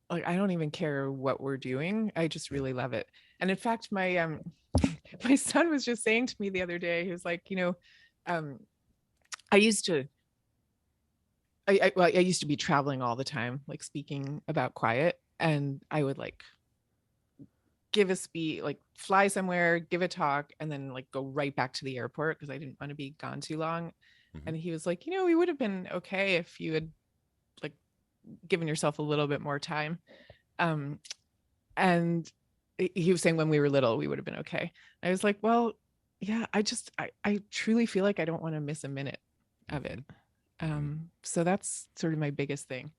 don't even care what we're doing. I just really love it. And in fact, my my son was just saying to me the other day, he was like, I used to I used to be traveling all the time, like speaking about quiet, and I would like give a speech, like fly somewhere, give a talk, and then like go right back to the airport because I didn't want to be gone too long. And he was like, we would have been okay if you had like given yourself a little bit more time. And he was saying when we were little, we would have been okay. I was like, well, yeah, I truly feel like I don't want to miss a minute of it. Mm-hmm. So that's sort of my biggest thing.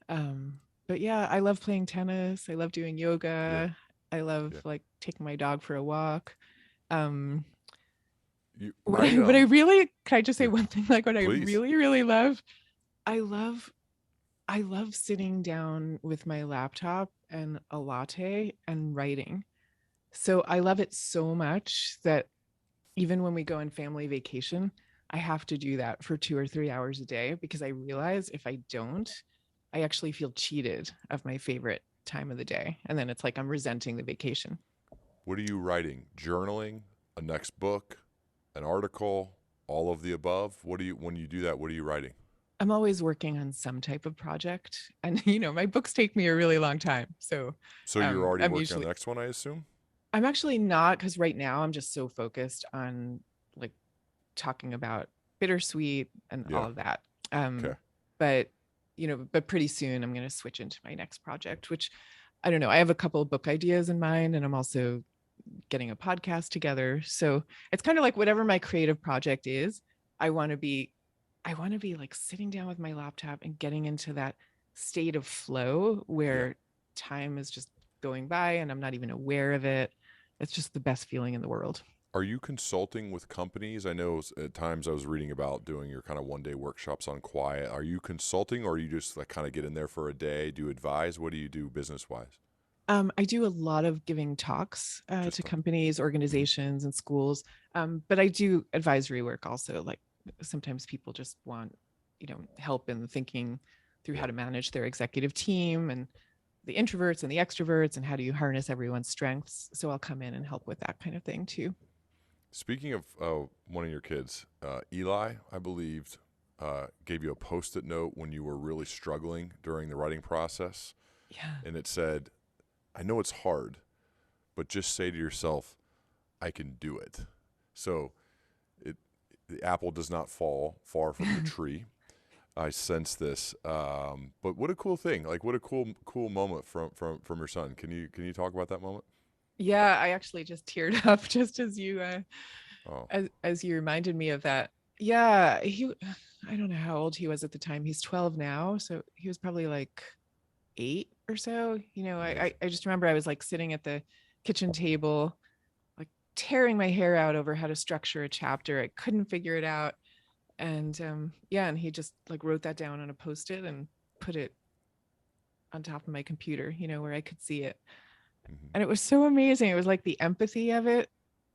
But yeah, I love playing tennis. I love doing Yeah. yoga. I love Yeah. like taking my dog for a walk. Um, You, what my I, what I really, can I just say yeah, one thing? Like what I please. really, really love, I love, I love sitting down with my laptop and a latte and writing. So I love it so much that even when we go on family vacation, I have to do that for 2 or 3 hours a day because I realize if I don't, I actually feel cheated of my favorite time of the day. And then it's like I'm resenting the vacation. What are you writing? Journaling, a next book, an article, all of the above? What do you when you do that, what are you writing? I'm always working on some type of project. And, you know, my books take me a really long time. So So you're already I'm working on usually, the next one, I assume? I'm actually not because right now I'm just so focused on like talking about bittersweet and all Yeah. of that. Okay. But but pretty soon I'm going to switch into my next project, which I don't know. I have a couple of book ideas in mind, and I'm also getting a podcast together. So it's kind of like whatever my creative project is, I want to be, I want to be like sitting down with my laptop and getting into that state of flow Yeah. where time is just going by and I'm not even aware of it. It's just the best feeling in the world. Are you consulting with companies? I know at times I was reading about doing your kind of one day workshops on quiet. Are you consulting or are you just like kind of get in there for a day? Do you advise? What do you do business wise? I do a lot of giving talks Just to fun. companies, Hmm. organizations, and schools. But I do advisory work also. Like sometimes people just want, help in thinking through how Yeah. to manage their executive team and the introverts and the extroverts and how do you harness everyone's strengths. So I'll come in and help with that kind of thing too. Speaking of one of your kids, Eli, I believed, gave you a post it note when you were really struggling during the writing process. Yeah. And it said, I know it's hard, but just say to yourself, I can do it. So it, the apple does not fall far from the tree. I sense this, but what a cool thing! Like, what a cool moment from your son. Can you talk about that moment? Yeah, I actually just teared up just as you Oh, as you reminded me of that. Yeah, I don't know how old he was at the time. He's 12 now, so he was probably like 8 or so. amazing. I just remember I was like sitting at the kitchen table, like tearing my hair out over how to structure a chapter. I couldn't figure it out. And yeah, and he just like wrote that down on a post-it and put it on top of my computer, where I could see it. Hmm. And it was so amazing. It was like the empathy of it,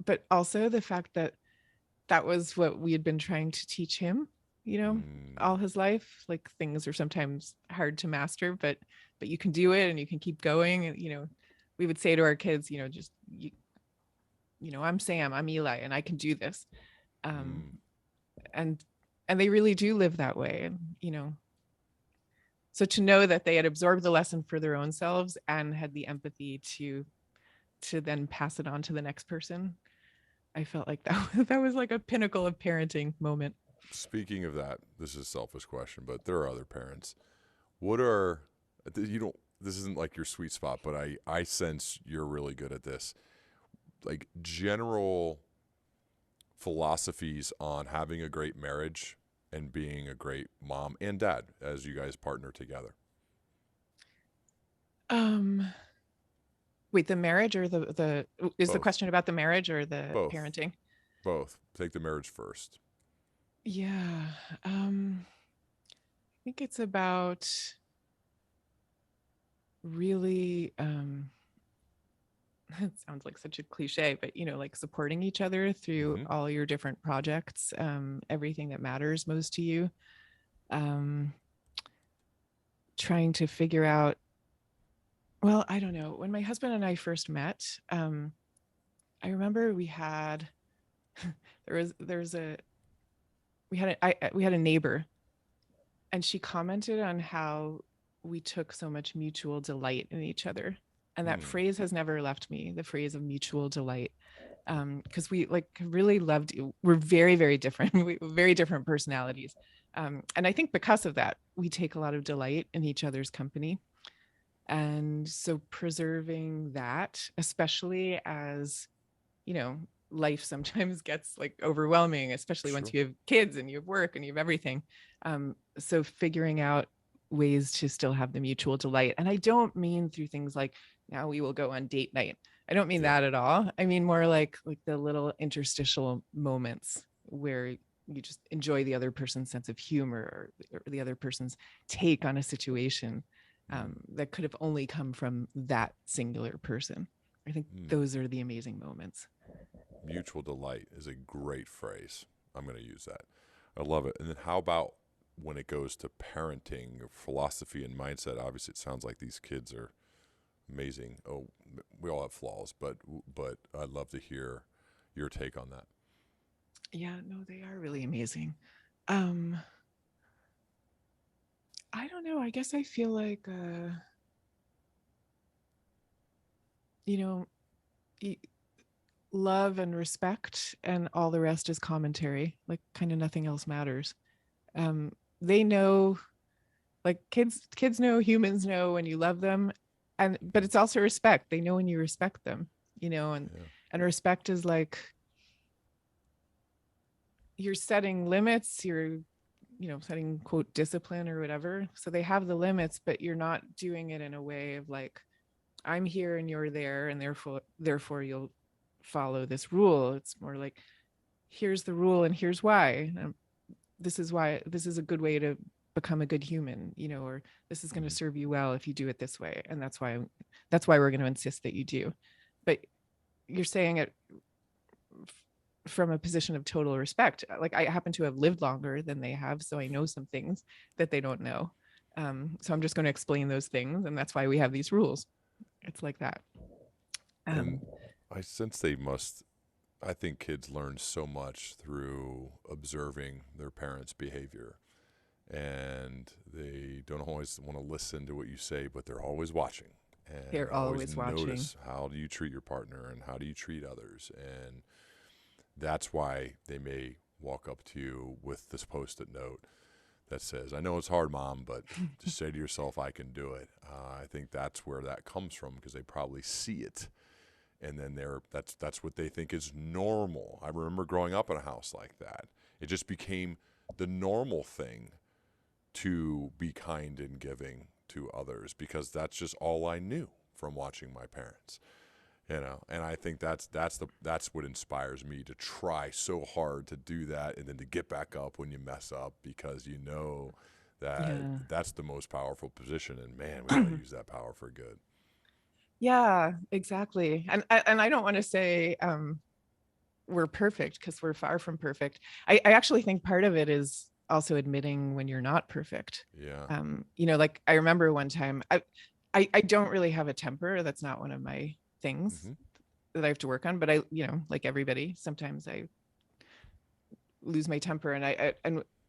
but also the fact that that was what we had been trying to teach him, Mm, all his life. Like things are sometimes hard to master, but you can do it and you can keep going. And we would say to our kids, just I'm Sam, I'm Eli, and I can do this. Um, mm. and and they really do live that way. And so to know that they had absorbed the lesson for their own selves and had the empathy to then pass it on to the next person, I felt like that was like a pinnacle of parenting moment. Speaking of that, this is a selfish question, but there are other parents. What are you don't? This isn't like your sweet spot, but I sense you're really good at this. Like general philosophies on having a great marriage and being a great mom and dad as you guys partner together. Um, Wait, the marriage or the is the Both, question about the marriage or the both, parenting? both. Take the marriage first. Yeah. I think it's about really it sounds like such a cliche, but like supporting each other through Mm-hmm. all your different projects, everything that matters most to you. Um, Trying to figure out, well, I don't know. When my husband and I first met, I remember we had there's a we had a neighbor, and she commented on how we took so much mutual delight in each other. And that Mm. phrase has never left me, the phrase of mutual delight. Because we like really loved, we're very, very different, we very different personalities. And I think because of that, we take a lot of delight in each other's company. And so preserving that, especially as, you know, life sometimes gets like overwhelming, especially once Sure. you have kids and you have work and you have everything. So figuring out ways to still have the mutual delight. And I don't mean through things like, now we will go on date night. I don't mean Yeah. that at all. I mean more like the little interstitial moments where you just enjoy the other person's sense of humor, or the other person's take on a situation that could have only come from that singular person. I think those are the amazing moments. Mutual delight is a great phrase. I'm going to use that. I love it. And then how about when it goes to parenting, philosophy, and mindset? Obviously, it sounds like these kids are amazing. Oh, we all have flaws, but I'd love to hear your take on that. Yeah, no, they are really amazing. Um, I don't know. I guess I feel like, you know, love and respect and all the rest is commentary. Like kind of nothing else matters. They know, like kids know, humans know when you love them, but it's also respect. They know when you respect them, and Yeah. and respect is like you're setting limits, you're setting quote discipline or whatever. So they have the limits, but you're not doing it in a way of like, I'm here and you're there, and therefore you'll follow this rule. It's more like, here's the rule and here's why. This is why this is a good way to become a good human, or this is going to serve you well if you do it this way, and that's why we're going to insist that you do. But you're saying it from a position of total respect. Like, I happen to have lived longer than they have, so I know some things that they don't know. So I'm just going to explain those things, and that's why we have these rules. It's like that. And I sense they must. I think kids learn so much through observing their parents' behavior. And they don't always want to listen to what you say, but they're always watching. And They're they always always watching. notice, how do you treat your partner and how do you treat others. And that's why they may walk up to you with this post-it note that says, I know it's hard, Mom, but just say to yourself, I can do it. I think that's where that comes from, because they probably see it. And then that's what they think is normal. I remember growing up in a house like that. It just became the normal thing to be kind and giving to others, because that's just all I knew from watching my parents. And I think that's what inspires me to try so hard to do that, and then to get back up when you mess up, because that that's the most powerful position, and man, we got to use that power for good. Yeah, exactly. And I don't want to say we're perfect, because we're far from perfect. I actually think part of it is also admitting when you're not perfect. Yeah. Like I remember one time, I don't really have a temper. That's not one of my things that I have to work on. But like everybody, sometimes I lose my temper, and I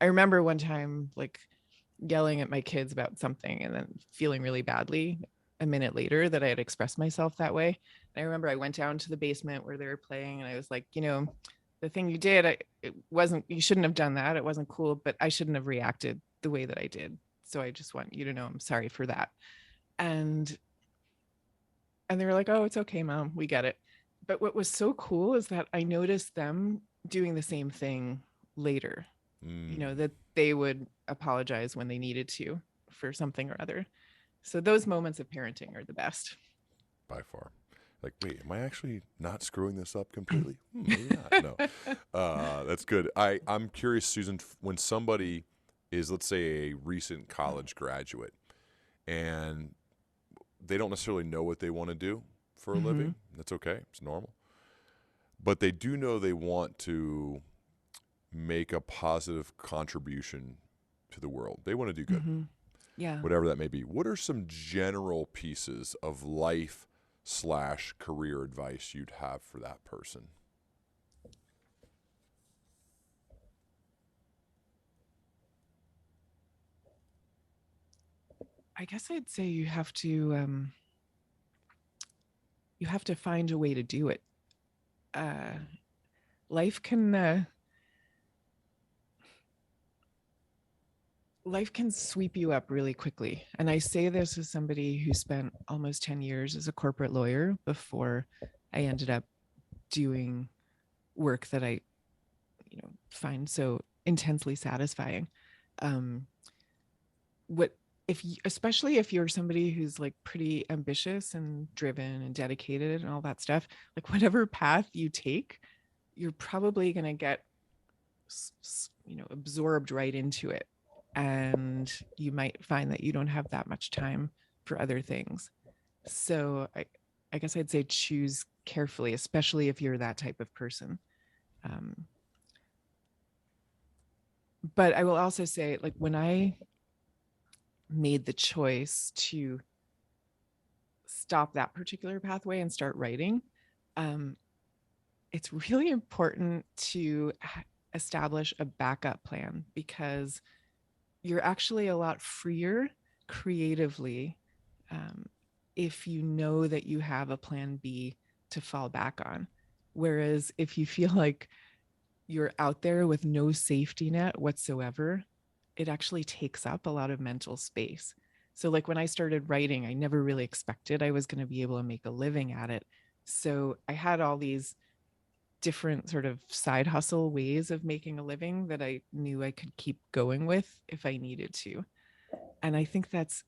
remember one time like yelling at my kids about something, and then feeling really badly a minute later that I had expressed myself that way. And I remember I went down to the basement where they were playing, and I was like, the thing you did, you shouldn't have done that. It wasn't cool, but I shouldn't have reacted the way that I did. So I just want you to know I'm sorry for that. And they were like, oh, it's okay, Mom, we get it. But what was so cool is that I noticed them doing the same thing later, that they would apologize when they needed to for something or other. So those moments of parenting are the best. By far. Like, wait, am I actually not screwing this up completely? Maybe not. No. That's good. I'm curious, Susan, when somebody is, let's say, a recent college graduate, and they don't necessarily know what they want to do for a living. That's okay. It's normal. But they do know they want to make a positive contribution to the world. They want to do good. Yeah. Whatever that may be. What are some general pieces of life/career advice you'd have for that person? I guess I'd say you have to find a way to do it. Life can sweep you up really quickly. And I say this as somebody who spent almost 10 years as a corporate lawyer before I ended up doing work that I, find so intensely satisfying. Um, what if you, especially if you're somebody who's like pretty ambitious and driven and dedicated and all that stuff, like whatever path you take, you're probably going to get absorbed right into it, and you might find that you don't have that much time for other things. So I guess I'd say choose carefully, especially if you're that type of person. um, but I will also say, like, when I made the choice to stop that particular pathway and start writing, um, it's really important to establish a backup plan, because you're actually a lot freer creatively, um, if you know that you have a plan B to fall back on. Whereas if you feel like you're out there with no safety net whatsoever, it actually takes up a lot of mental space. So, like, when I started writing, I never really expected I was going to be able to make a living at it. So I had all these different sort of side hustle ways of making a living that I knew I could keep going with if I needed to. And I think that's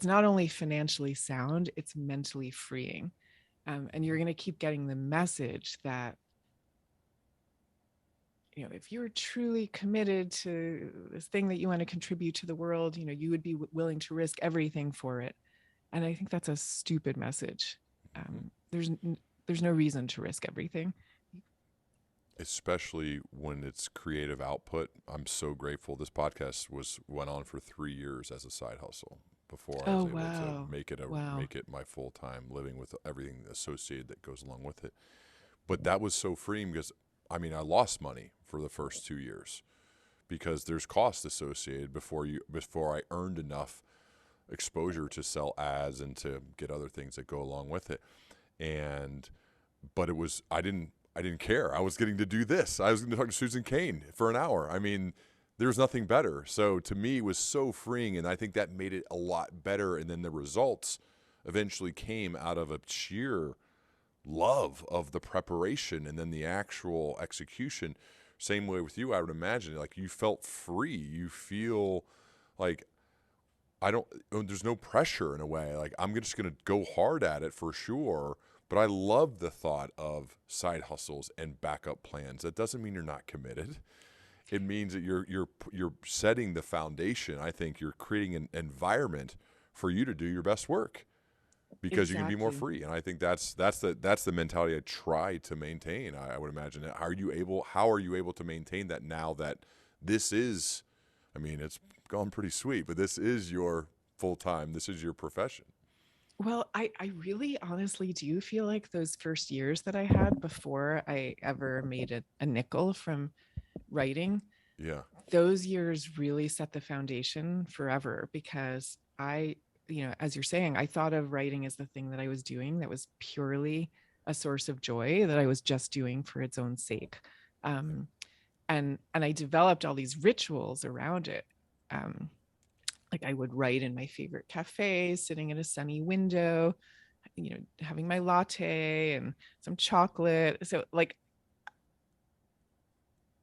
not only financially sound, it's mentally freeing. And you're going to keep getting the message that, if you're truly committed to this thing that you want to contribute to the world, you would be willing to risk everything for it. And I think that's a stupid message. There's no reason to risk everything. Especially when it's creative output. I'm so grateful. This podcast went on for 3 years as a side hustle before I was Oh, able to wow. make Wow. it my full time living with everything associated that goes along with it. But that was so freeing because I lost money for the first 2 years because there's cost associated before I earned enough exposure to sell ads and to get other things that go along with it. But it was I didn't care. I was getting to do this. I was going to talk to Susan Cain for an hour. There's nothing better. So to me, it was so freeing, and I think that made it a lot better. And then the results eventually came out of a sheer love of the preparation and then the actual execution. Same way with you, I would imagine. Like, you felt free. You feel like there's no pressure in a way. Like, I'm just going to go hard at it for sure. But I love the thought of side hustles and backup plans. That doesn't mean you're not committed. It means that you're setting the foundation. I think you're creating an environment for you to do your best work because you can be more Exactly. free. And I think that's the mentality I try to maintain. I would imagine. How are you able to maintain that now that this is, it's gone pretty sweet, but this is your full time. This is your profession. Well, I really honestly do feel like those first years that I had before I ever made a nickel from writing, Yeah. those years really set the foundation forever, because as you're saying, I thought of writing as the thing that I was doing that was purely a source of joy, that I was just doing for its own sake. Um, and I developed all these rituals around it. Um, like, I would write in my favorite cafe, sitting at a sunny window, having my latte and some chocolate. So, like,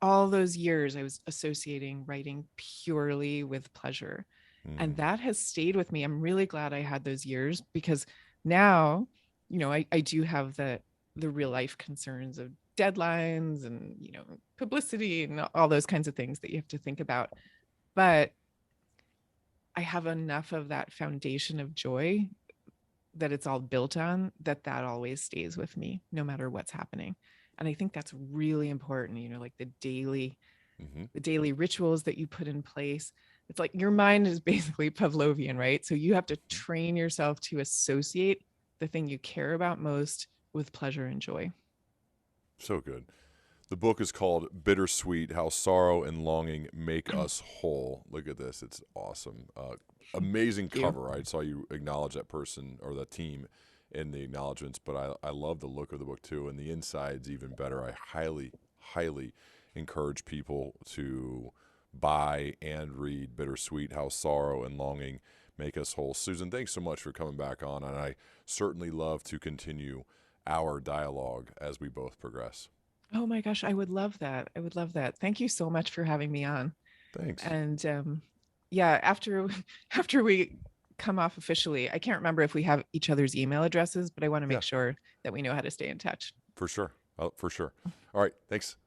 all those years I was associating writing purely with pleasure. And Mm. that has stayed with me. I'm really glad I had those years, because now, I do have the real life concerns of deadlines and, publicity and all those kinds of things that you have to think about. But I have enough of that foundation of joy that it's all built on, that always stays with me no matter what's happening. And I think that's really important, like Mm-hmm. the daily rituals that you put in place. It's like your mind is basically Pavlovian, right? So you have to train yourself to associate the thing you care about most with pleasure and joy. So good. The book is called Bittersweet: How Sorrow and Longing Make Us Whole. Look at this. It's awesome. Amazing Thank you. cover. I saw you acknowledge that person or that team in the acknowledgments, but I love the look of the book too, and the inside's even better. I highly, highly encourage people to buy and read Bittersweet: How Sorrow and Longing Make Us Whole. Susan, thanks so much for coming back on, and I certainly love to continue our dialogue as we both progress. Oh my gosh, I would love that. I would love that. Thank you so much for having me on. Thanks. And yeah, after after we come off officially, I can't remember if we have each other's email addresses, but I want to Yeah, make sure that we know how to stay in touch. for sure. Oh, for sure. All right. Thanks.